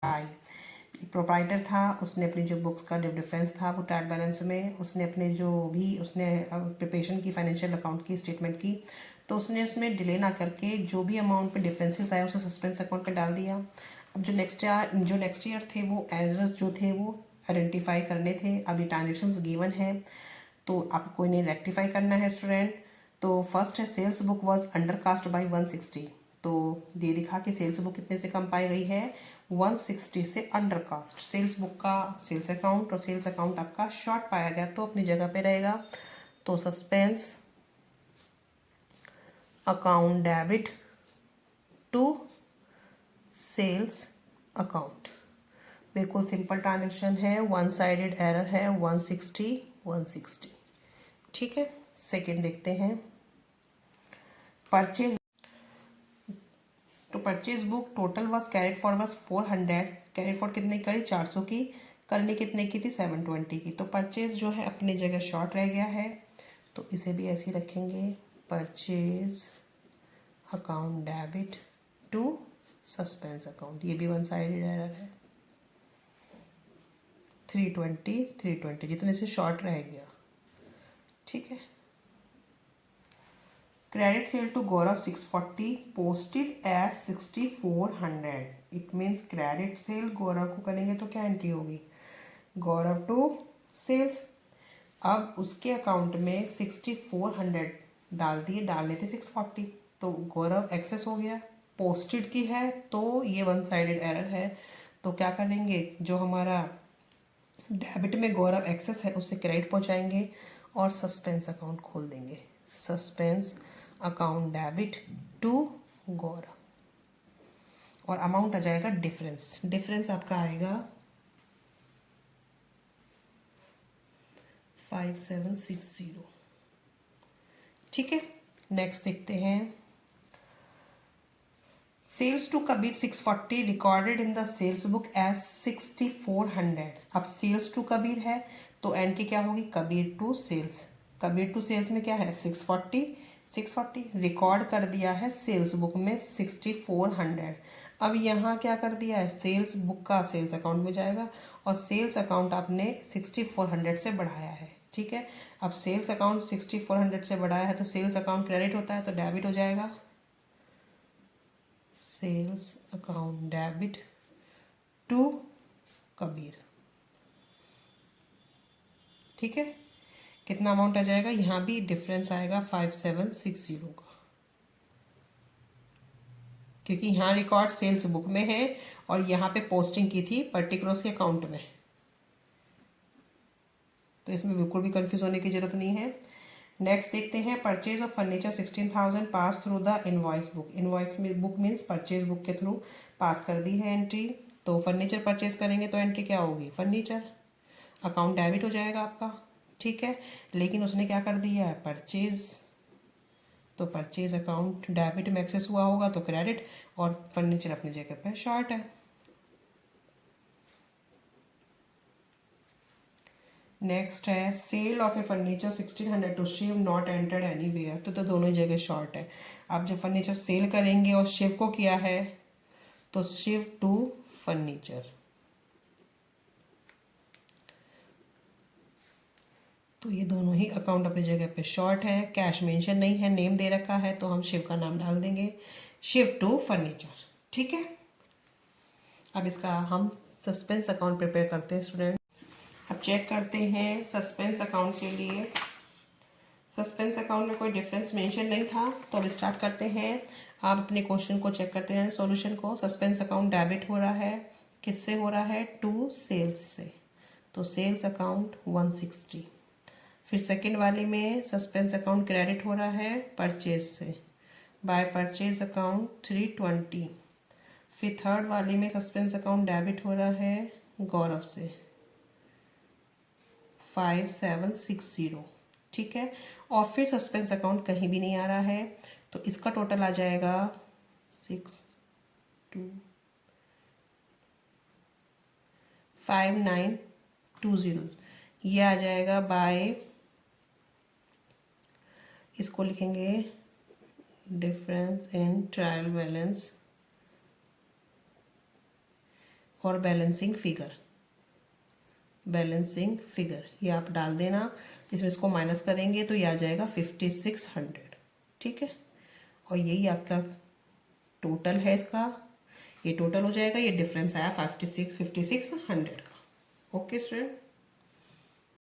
आई। Proprietor था, उसने अपनी जो बुक्स का डिफरेंस था वो ट्रायल बैलेंस में उसने अपने जो भी उसने प्रिपरेशन की फाइनेंशियल अकाउंट की स्टेटमेंट की, तो उसने उसमें डिले ना करके जो भी अमाउंट पे डिफरेंसेस आए उसे सस्पेंस अकाउंट पे डाल दिया। अब जो नेक्स्ट ईयर थे वो एरर्स जो थे वो आइडेंटिफाई करने थे। अभी ट्रांजेक्शन्स गिवन है तो आपको इन्हें रेक्टिफाई करना है स्टूडेंट। तो फर्स्ट है sales book was undercast by 160, तो ये दिखा कि सेल्स बुक कितने से कम पाई गई है, 160 से अंडर कास्ट। सेल्स बुक का सेल्स अकाउंट और सेल्स अकाउंट आपका शॉर्ट पाया गया तो अपनी जगह पे रहेगा। तो suspense account debit to sales account, बिल्कुल सिंपल ट्रांजेक्शन है, वन साइडेड एरर है, 160 ठीक है। सेकेंड देखते हैं परचेज। तो purchase book total was carried forward 400, carried for कितने की करी, 400 की, करनी कितने की थी, 720 की। तो परचेज जो है अपनी जगह शॉर्ट रह गया है तो इसे भी ऐसे ही रखेंगे, purchase account debit to suspense account. ये भी वन साइडेड एरर है, 320 जितने से शॉर्ट रह गया, ठीक है। Credit sale to Gaurav 640 posted as 6400, it means credit sale Gaurav को करेंगे तो क्या एंट्री होगी, गौरव टू सेल्स। अब उसके अकाउंट में 6400 डाल दिए, डालने थे 640, तो गौरव एक्सेस हो गया, पोस्टेड की है तो ये वन साइडेड एरर है। तो क्या करेंगे, जो हमारा डेबिट में गौरव एक्सेस है उससे क्रेडिट पहुंचाएंगे और सस्पेंस अकाउंट खोल देंगे, सस्पेंस अकाउंट डेबिट टू गौरव, और अमाउंट आ जाएगा डिफरेंस, डिफरेंस आपका आएगा 5760, ठीक है। नेक्स्ट देखते हैं sales to Kabir 640 recorded in the sales book as 6400। अब सेल्स टू कबीर है तो एंट्री क्या होगी, Kabir to sales, Kabir to sales में क्या है 640 रिकॉर्ड कर दिया है सेल्स बुक में 6400। अब यहाँ क्या कर दिया है, सेल्स बुक का सेल्स अकाउंट में जाएगा और सेल्स अकाउंट आपने 6400 से बढ़ाया है, ठीक है। अब सेल्स अकाउंट 6400 से बढ़ाया है तो सेल्स अकाउंट क्रेडिट होता है तो डेबिट हो जाएगा, sales account debit to Kabir, ठीक है। कितना अमाउंट आ जाएगा, यहाँ भी डिफरेंस आएगा 5760 का, क्योंकि यहाँ रिकॉर्ड सेल्स बुक में है और यहाँ पे पोस्टिंग की थी पर्टिकुलर के अकाउंट में, तो इसमें बिल्कुल भी कंफ्यूज होने की जरूरत नहीं है। नेक्स्ट देखते हैं purchase of furniture 16,000 pass through the invoice book, invoice में बुक मीन्स परचेज बुक के थ्रू पास कर दी है एंट्री। तो फर्नीचर परचेज करेंगे तो एंट्री क्या होगी, फर्नीचर, अकाउंट डेबिट हो जाएगा आपका, ठीक है। लेकिन उसने क्या कर दिया है, परचेज, तो परचेज अकाउंट डेबिट में एक्सेस हुआ होगा तो क्रेडिट, और फर्नीचर अपनी जगह पे शॉर्ट है। नेक्स्ट है sale of a furniture 1600 to Shiv not entered anywhere, तो दोनों जगह शॉर्ट है। आप जब फर्नीचर सेल करेंगे और शिव को किया है तो शिव टू फर्नीचर, तो ये दोनों ही अकाउंट अपनी जगह पे शॉर्ट है, कैश मेंशन नहीं है, नेम दे रखा है तो हम शिव का नाम डाल देंगे, शिव टू फर्नीचर, ठीक है। अब इसका हम सस्पेंस अकाउंट प्रिपेयर करते हैं स्टूडेंट। अब चेक करते हैं सस्पेंस अकाउंट के लिए, सस्पेंस अकाउंट में कोई डिफरेंस मेंशन नहीं था तो अब स्टार्ट करते हैं। आप अपने क्वेश्चन को चेक करते हैं, सॉल्यूशन को। सस्पेंस अकाउंट डेबिट हो रहा है, किससे हो रहा है, टू सेल्स से, तो सेल्स अकाउंट 160। फिर सेकंड वाले में सस्पेंस अकाउंट क्रेडिट हो रहा है परचेज से, बाय परचेज अकाउंट 320। फिर थर्ड वाले में सस्पेंस अकाउंट डेबिट हो रहा है गौरव से, 5760, ठीक है। और फिर सस्पेंस अकाउंट कहीं भी नहीं आ रहा है तो इसका टोटल आ जाएगा 5920, ये आ जाएगा बाय, इसको लिखेंगे डिफरेंस इन ट्रायल बैलेंस और बैलेंसिंग फिगर ये आप डाल देना। इसमें इसको माइनस करेंगे तो ये आ जाएगा 5600, ठीक है। और यही आपका टोटल है इसका, ये टोटल हो जाएगा, ये डिफरेंस आया 5600 का। Okay student.